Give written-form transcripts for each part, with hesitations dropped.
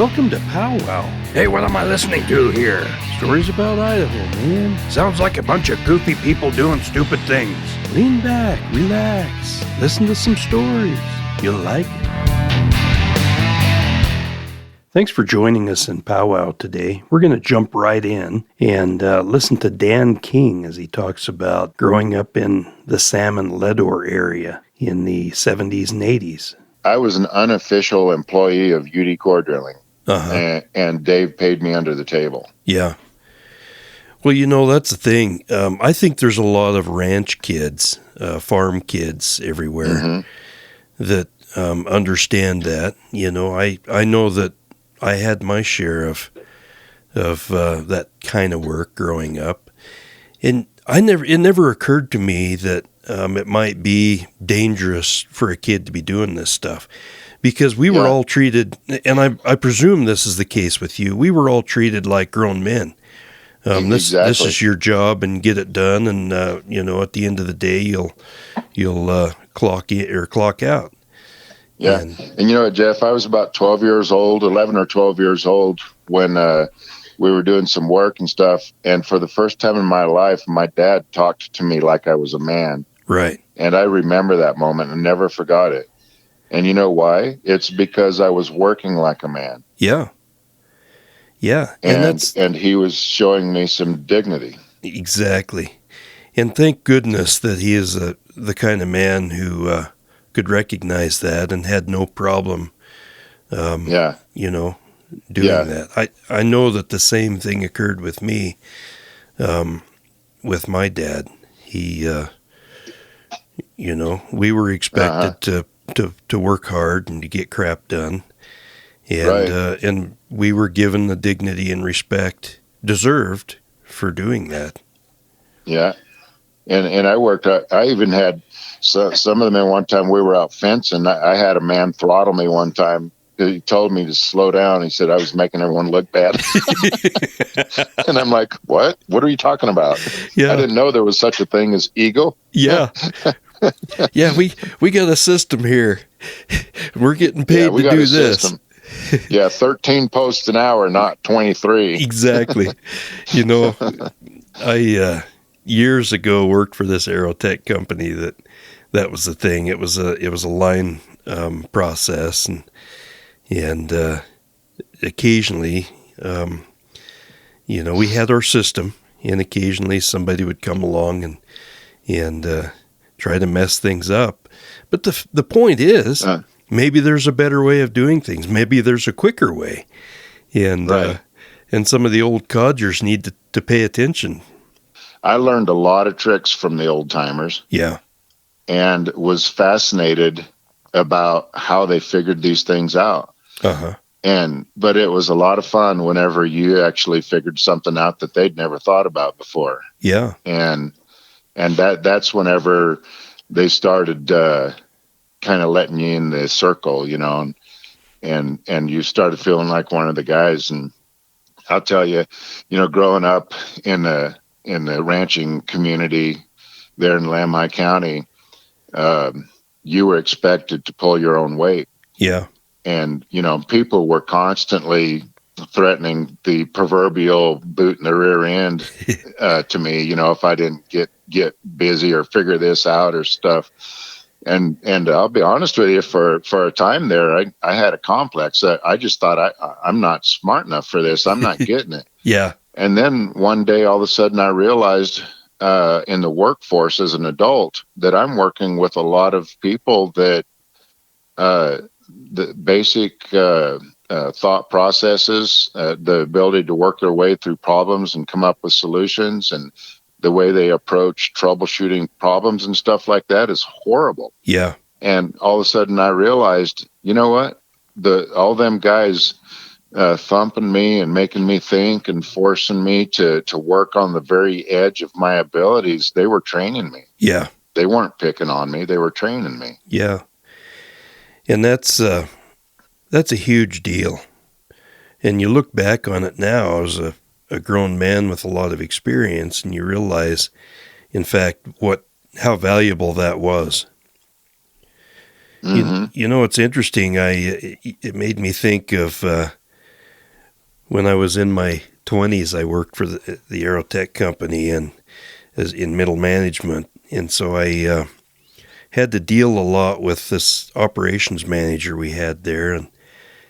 Welcome to Powwow. Hey, what am I listening to here? Stories about Idaho, man. Sounds like a bunch of goofy people doing stupid things. Lean back, relax, listen to some stories. You'll like it. Thanks for joining us in Powwow today. We're going to jump right in and listen to Dan King as he talks about growing up in the Salmon-Ledore area in the 70s and 80s. I was an unofficial employee of UD Core Drilling, and Dave paid me under the table. Yeah. Well, you know, that's the thing. I think there's a lot of ranch kids, farm kids everywhere that understand that. You know, I know that I had my share of that kind of work growing up, and it never occurred to me that it might be dangerous for a kid to be doing this stuff, because we were all treated, and I presume this is the case with you. We were all treated like grown men. This is your job, and get it done, and you know, at the end of the day, you'll clock in or clock out. Yeah, and you know what, Jeff? I was about 11 or 12 years old when we were doing some work and stuff. And for the first time in my life, my dad talked to me like I was a man. Right. And I remember that moment and never forgot it. And you know why? It's because I was working like a man. Yeah. Yeah. And he was showing me some dignity. Exactly. And thank goodness that he is the kind of man who could recognize that and had no problem, you know, doing that. I know that the same thing occurred with me, with my dad. He, you know, we were expected to work hard and to get crap done. And, and we were given the dignity and respect deserved for doing that. Yeah. And I worked, I even had some of the men one time we were out fencing. I had a man throttle me one time. He told me to slow down. He said I was making everyone look bad. And I'm like, what? What are you talking about? Yeah. I didn't know there was such a thing as ego. Yeah. Yeah, we got a system here. We're getting paid to do this. System. Yeah, 13 posts an hour, not 23. Exactly. You know, I years ago worked for this aerotech company that was the thing. It was a line process, and occasionally, you know, we had our system, and occasionally somebody would come along and try to mess things up. But the point is, maybe there's a better way of doing things. Maybe there's a quicker way, and some of the old codgers need to pay attention. I learned a lot of tricks from the old timers. Yeah. And was fascinated about how they figured these things out. But it was a lot of fun whenever you actually figured something out that they'd never thought about before. Yeah. And that's whenever they started kind of letting you in the circle, you know, and you started feeling like one of the guys. And I'll tell you, you know, growing up in the ranching community there in Lamai County, you were expected to pull your own weight. Yeah. And, you know, people were constantly threatening the proverbial boot in the rear end to me, you know, if I didn't get busy or figure this out or stuff. And I'll be honest with you, for a time there, I had a complex that I just thought I'm not smart enough for this. I'm not getting it. Yeah. And then one day, all of a sudden, I realized in the workforce as an adult that I'm working with a lot of people that the basic thought processes, the ability to work their way through problems and come up with solutions, and the way they approach troubleshooting problems and stuff like that is horrible. Yeah. And all of a sudden, I realized, you know what? All them guys thumping me and making me think and forcing me to work on the very edge of my abilities, they were training me. Yeah. They weren't picking on me. They were training me. Yeah. And that's a huge deal. And you look back on it now as a grown man with a lot of experience, and you realize, in fact, how valuable that was. You know, it's interesting. It made me think of When I was in my 20s, I worked for the Aerotech company and as in middle management, and so I had to deal a lot with this operations manager we had there, and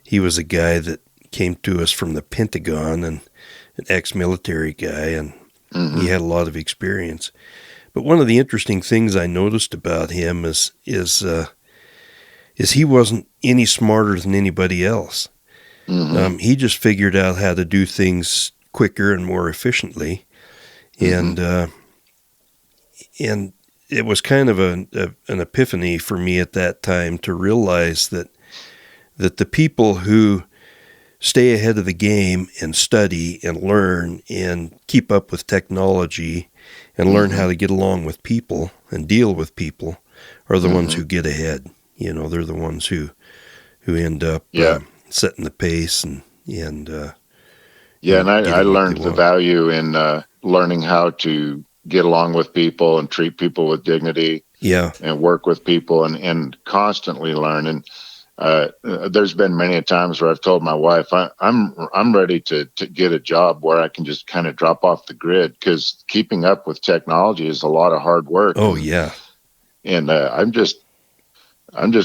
he was a guy that came to us from the Pentagon and an ex-military guy, and he had a lot of experience. But one of the interesting things I noticed about him is he wasn't any smarter than anybody else. He just figured out how to do things quicker and more efficiently, and it was kind of an epiphany for me at that time to realize that the people who stay ahead of the game and study and learn and keep up with technology and learn how to get along with people and deal with people are the ones who get ahead. You know, they're the ones who end up setting the pace and and I learned the value in learning how to get along with people and treat people with dignity. And work with people and constantly learn. And there's been many times where I've told my wife, I'm ready to get a job where I can just kind of drop off the grid, because keeping up with technology is a lot of hard work. Oh, yeah. And I'm just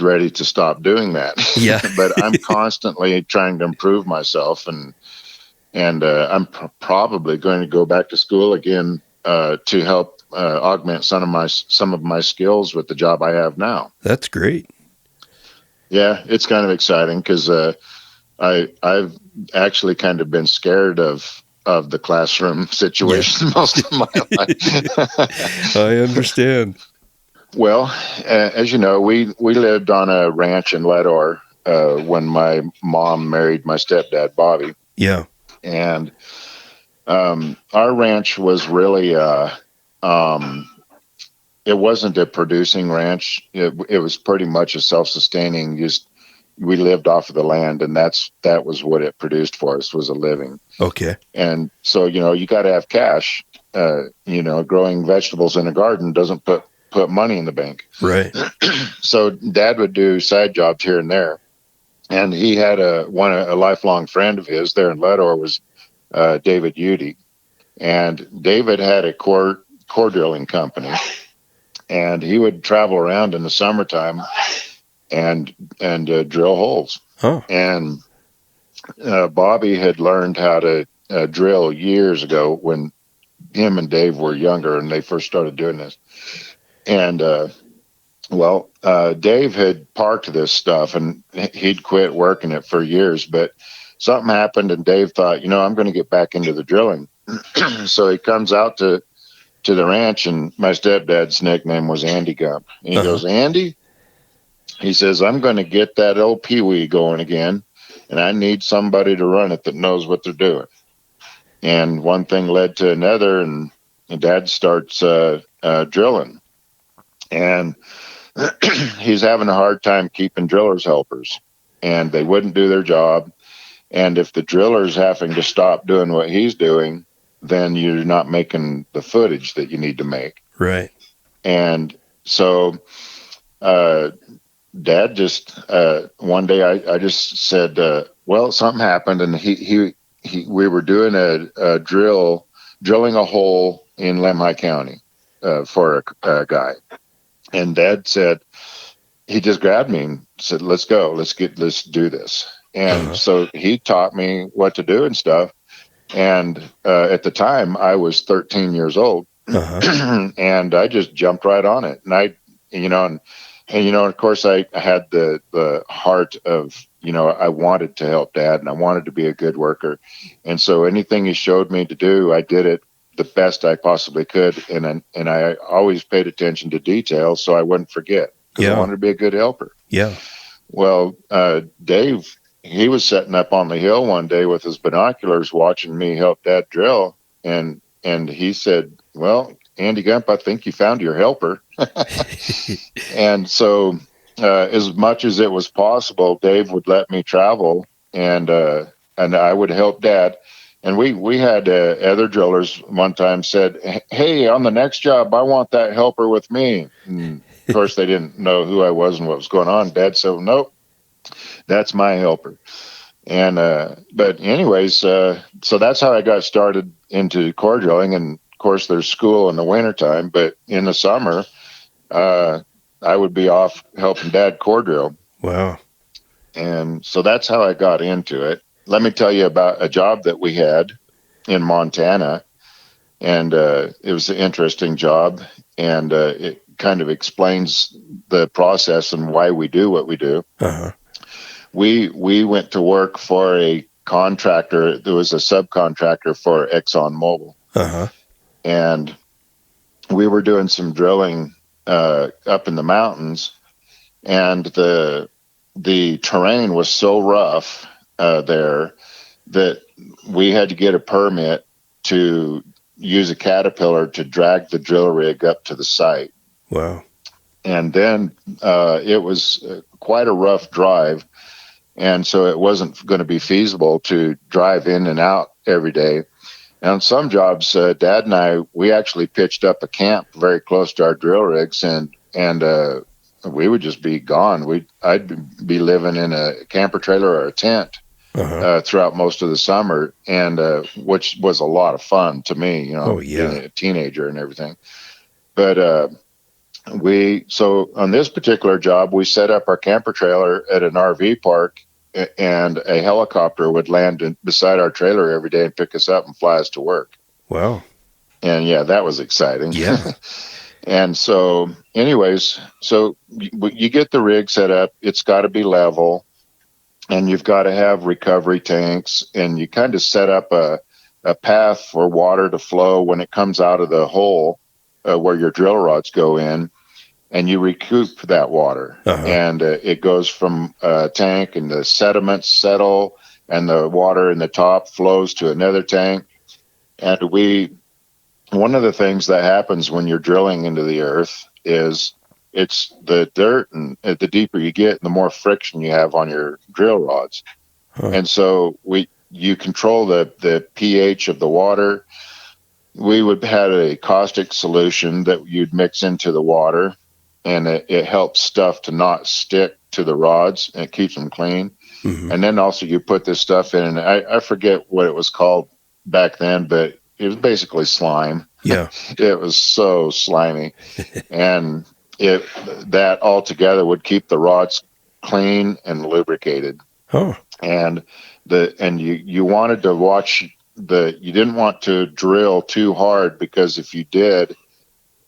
ready to stop doing that. Yeah. But I'm constantly trying to improve myself, and I'm probably going to go back to school again to help augment some of my skills with the job I have now. That's great. Yeah, it's kind of exciting because I've actually kind of been scared of the classroom situation most of my life. I understand. Well, as you know, we lived on a ranch in Ledore when my mom married my stepdad, Bobby. Yeah. And our ranch was really it wasn't a producing ranch. It was pretty much a self-sustaining. We lived off of the land, and that was what it produced for us, was a living. Okay. And so, you got to have cash. Growing vegetables in a garden doesn't put money in the bank. Right. So Dad would do side jobs here and there, and he had a lifelong friend of his there in Ledore was David Udy, and David had a core drilling company. And he would travel around in the summertime and drill holes. Huh. And Bobby had learned how to drill years ago when him and Dave were younger and they first started doing this. And Dave had parked this stuff and he'd quit working it for years, but something happened and Dave thought, I'm going to get back into the drilling. So he comes out to the ranch, and my stepdad's nickname was Andy Gump. And he goes, Andy, he says, I'm going to get that old Pee-wee going again, and I need somebody to run it that knows what they're doing. And one thing led to another, and Dad starts drilling. And he's having a hard time keeping drillers helpers, and they wouldn't do their job. And if the driller's having to stop doing what he's doing, then you're not making the footage that you need to make. Right. And so Dad just one day I just said, something happened, and we were doing a drilling a hole in Lemhi County for a guy. And Dad said, he just grabbed me and said, let's go, let's do this. And so he taught me what to do and stuff. And at the time, I was 13 years old, and I just jumped right on it. And of course, I had the heart of, I wanted to help Dad, and I wanted to be a good worker. And so anything he showed me to do, I did it the best I possibly could. And I always paid attention to details so I wouldn't forget, because I wanted to be a good helper. Yeah. Well, Dave, he was sitting up on the hill one day with his binoculars watching me help Dad drill. And he said, well, Andy Gump, I think you found your helper. And so as much as it was possible, Dave would let me travel and I would help Dad. And we had other drillers one time said, hey, on the next job, I want that helper with me. And of course, they didn't know who I was and what was going on. Dad said, nope. That's my helper. And but anyways, so that's how I got started into core drilling. And of course, there's school in the wintertime, but in the summer, uh, I would be off helping Dad core drill. Wow. And so that's how I got into it. Let me tell you about a job that we had in Montana, and it was an interesting job, and it kind of explains the process and why we do what we do. Uh-huh. We went to work for a contractor. There was a subcontractor for ExxonMobil, Uh-huh. and we were doing some drilling up in the mountains, and the terrain was so rough there that we had to get a permit to use a Caterpillar to drag the drill rig up to the site. Wow. And then it was quite a rough drive. And so it wasn't going to be feasible to drive in and out every day. And on some jobs, Dad and I, we actually pitched up a camp very close to our drill rigs, and we would just be gone. I'd be living in a camper trailer or a tent Uh-huh. throughout most of the summer, and which was a lot of fun to me, Oh, yeah. being a teenager and everything. But so on this particular job, we set up our camper trailer at an RV park, and a helicopter would land beside our trailer every day and pick us up and fly us to work. Wow. And yeah, that was exciting. Yeah. And so, anyways, so you get the rig set up. It's got to be level, and you've got to have recovery tanks, and you kind of set up a path for water to flow when it comes out of the hole where your drill rods go in, and you recoup that water. Uh-huh. And it goes from a tank, and the sediments settle, and the water in the top flows to another tank. And one of the things that happens when you're drilling into the earth is it's the dirt, and the deeper you get, the more friction you have on your drill rods. Huh. And so you control the pH of the water. We would had a caustic solution that you'd mix into the water, and it helps stuff to not stick to the rods, and it keeps them clean. Mm-hmm. And then also you put this stuff in, and I forget what it was called back then, but it was basically slime. Yeah. It was so slimy. And that all together would keep the rods clean and lubricated. Oh. And you wanted to watch you didn't want to drill too hard, because if you did,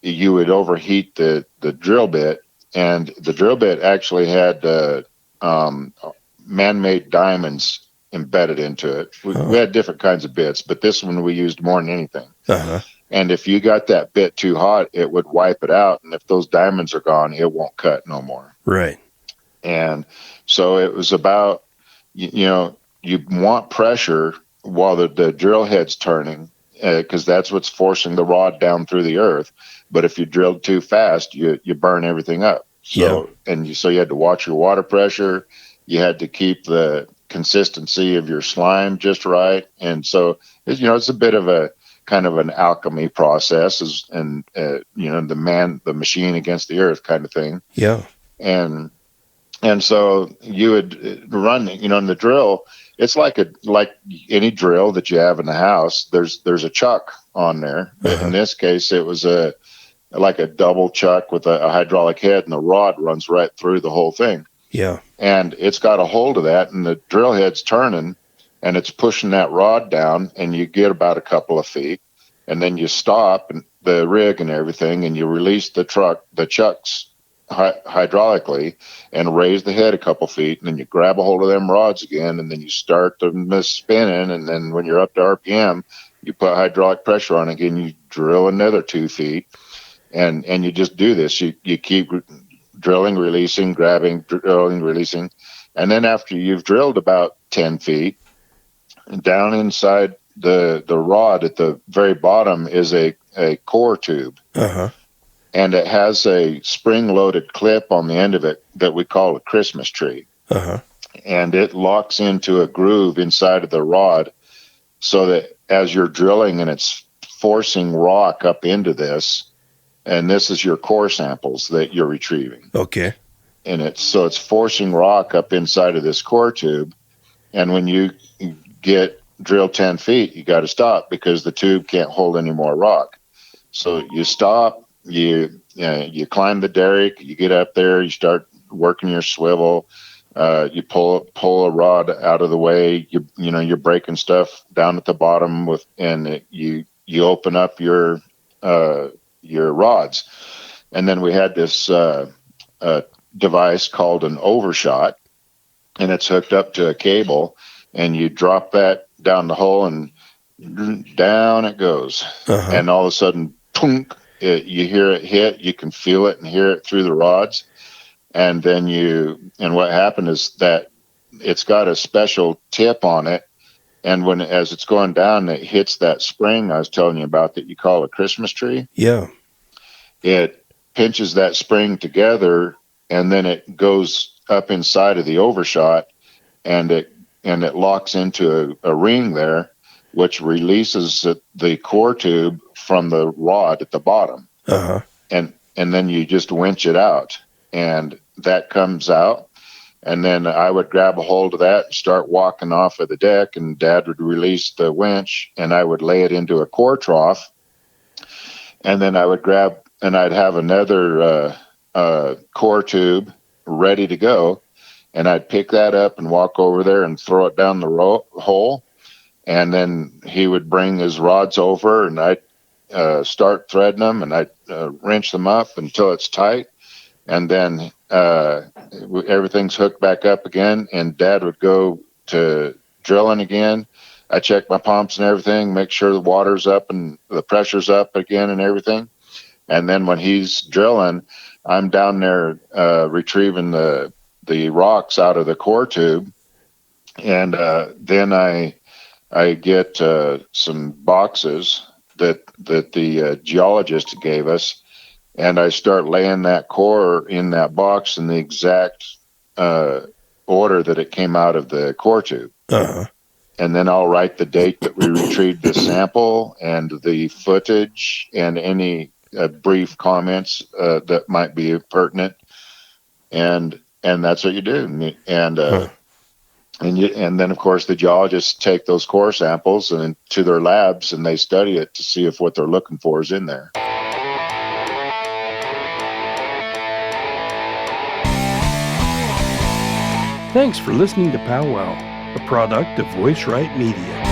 you would overheat the drill bit. And the drill bit actually had man-made diamonds embedded into it. We had different kinds of bits, but this one we used more than anything. Uh-huh. And if you got that bit too hot, it would wipe it out. And if those diamonds are gone, it won't cut no more. Right. And so it was about, you want pressure while the drill head's turning, because that's what's forcing the rod down through the earth. But if you drilled too fast, you burn everything up. So, so you had to watch your water pressure. You had to keep the consistency of your slime just right. And so, it's a bit of a kind of an alchemy process, and the machine against the earth kind of thing. Yeah. And so you would run, in the drill. It's like any drill that you have in the house. There's a chuck on there. Uh-huh. In this case, it was like a double chuck with a hydraulic head, and the rod runs right through the whole thing. Yeah. And it's got a hold of that, and the drill head's turning, and it's pushing that rod down, and you get about a couple of feet, and then you stop and the rig and everything, and you release the chucks hydraulically, and raise the head a couple feet, and then you grab a hold of them rods again, and then you start them spinning, and then when you're up to RPM, you put hydraulic pressure on again, you drill another 2 feet, and you just do this. You keep drilling, releasing, grabbing, drilling, releasing, and then after you've drilled about 10 feet, down inside the rod at the very bottom is a core tube. Uh-huh. And it has a spring-loaded clip on the end of it that we call a Christmas tree. Uh-huh. And it locks into a groove inside of the rod, so that as you're drilling and it's forcing rock up into this, and this is your core samples that you're retrieving. Okay. And it's forcing rock up inside of this core tube, And when you get drill 10 feet, you got to stop because the tube can't hold any more rock. So you stop, you climb the derrick, you get up there, you start working your swivel. You pull a rod out of the way. You're breaking stuff down at the bottom you open up your rods. And then we had this device called an overshot, and it's hooked up to a cable, and you drop that down the hole, and down it goes. Uh-huh. And all of a sudden, punk, you hear it hit. You can feel it and hear it through the rods. And then what happened is that it's got a special tip on it. And as it's going down, it hits that spring I was telling you about that you call a Christmas tree. Yeah. It pinches that spring together, and then it goes up inside of the overshot, and it locks into a ring there, which releases the core tube from the rod at the bottom. Uh-huh. And then you just winch it out, and that comes out. And then I would grab a hold of that and start walking off of the deck, and Dad would release the winch, and I would lay it into a core trough. And then I would grab, and I'd have another core tube ready to go. And I'd pick that up and walk over there and throw it down the hole. And then he would bring his rods over, and I'd start threading them, and I'd wrench them up until it's tight. And then everything's hooked back up again, and Dad would go to drilling again. I check my pumps and everything, make sure the water's up and the pressure's up again and everything. And then when he's drilling, I'm down there retrieving the rocks out of the core tube. And then I get some boxes that the geologist gave us, and I start laying that core in that box in the exact order that it came out of the core tube. Uh-huh. And then I'll write the date that we retrieved the sample and the footage and any brief comments that might be pertinent. And that's what you do. And then of course the geologists take those core samples and to their labs, and they study it to see if what they're looking for is in there. Thanks for listening to Powwow, a product of Voice Right Media.